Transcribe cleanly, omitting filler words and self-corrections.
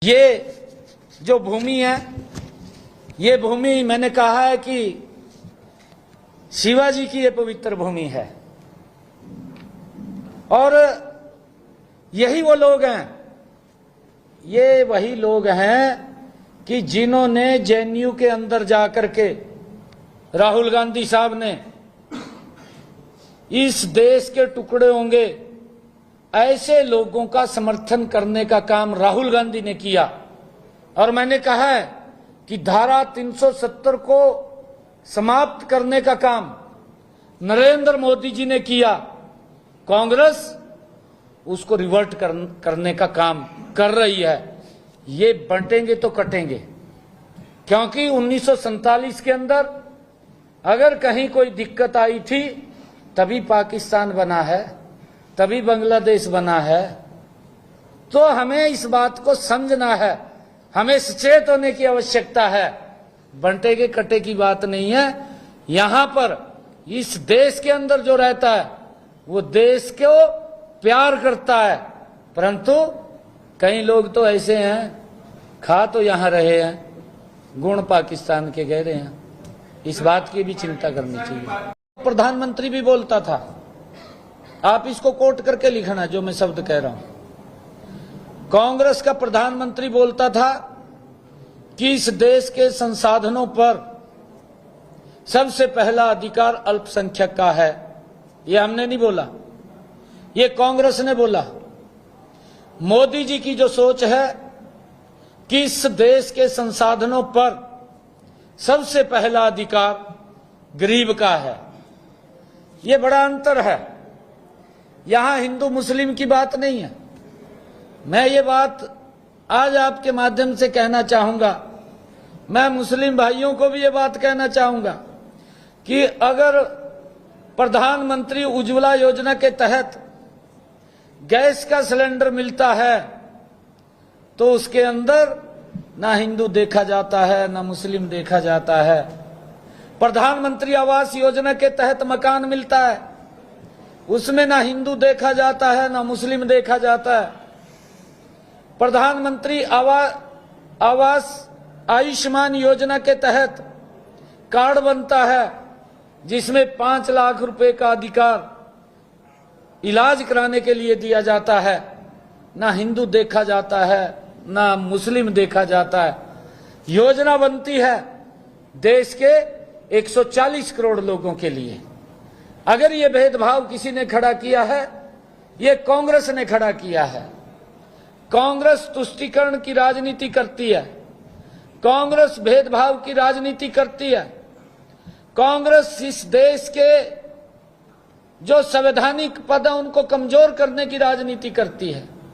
ये जो भूमि है, ये भूमि मैंने कहा है कि शिवाजी की ये पवित्र भूमि है और यही वो लोग हैं, ये वही लोग हैं कि जिन्होंने जेएनयू के अंदर जाकर के राहुल गांधी साहब ने इस देश के टुकड़े होंगे ऐसे लोगों का समर्थन करने का काम राहुल गांधी ने किया। और मैंने कहा है कि धारा 370 को समाप्त करने का काम नरेंद्र मोदी जी ने किया, कांग्रेस उसको रिवर्ट करने का काम कर रही है। ये बंटेंगे तो कटेंगे, क्योंकि 1947 के अंदर अगर कहीं कोई दिक्कत आई थी तभी पाकिस्तान बना है, तभी बांग्लादेश बना है। तो हमें इस बात को समझना है, हमें सचेत होने की आवश्यकता है। बंटे के कटे की बात नहीं है। यहां पर इस देश के अंदर जो रहता है वो देश को प्यार करता है, परंतु कई लोग तो ऐसे हैं, खा तो यहां रहे हैं, गुण पाकिस्तान के गहरे हैं। इस बात की भी चिंता करनी चाहिए। प्रधानमंत्री भी बोलता था, आप इसको कोट करके लिखना जो मैं शब्द कह रहा हूं। कांग्रेस का प्रधानमंत्री बोलता था कि इस देश के संसाधनों पर सबसे पहला अधिकार अल्पसंख्यक का है। ये हमने नहीं बोला, ये कांग्रेस ने बोला। मोदी जी की जो सोच है कि इस देश के संसाधनों पर सबसे पहला अधिकार गरीब का है, ये बड़ा अंतर है। यहां हिंदू मुस्लिम की बात नहीं है। मैं ये बात आज आपके माध्यम से कहना चाहूंगा, मैं मुस्लिम भाइयों को भी ये बात कहना चाहूंगा कि अगर प्रधानमंत्री उज्ज्वला योजना के तहत गैस का सिलेंडर मिलता है तो उसके अंदर ना हिंदू देखा जाता है ना मुस्लिम देखा जाता है। प्रधानमंत्री आवास योजना के तहत मकान मिलता है, उसमें ना हिंदू देखा जाता है ना मुस्लिम देखा जाता है। प्रधानमंत्री आवास आयुष्मान योजना के तहत कार्ड बनता है जिसमें 5 लाख रुपए का अधिकार इलाज कराने के लिए दिया जाता है, ना हिंदू देखा जाता है ना मुस्लिम देखा जाता है। योजना बनती है देश के 140 करोड़ लोगों के लिए। अगर ये भेदभाव किसी ने खड़ा किया है, ये कांग्रेस ने खड़ा किया है। कांग्रेस तुष्टीकरण की राजनीति करती है, कांग्रेस भेदभाव की राजनीति करती है, कांग्रेस इस देश के जो संवैधानिक पद है उनको कमजोर करने की राजनीति करती है।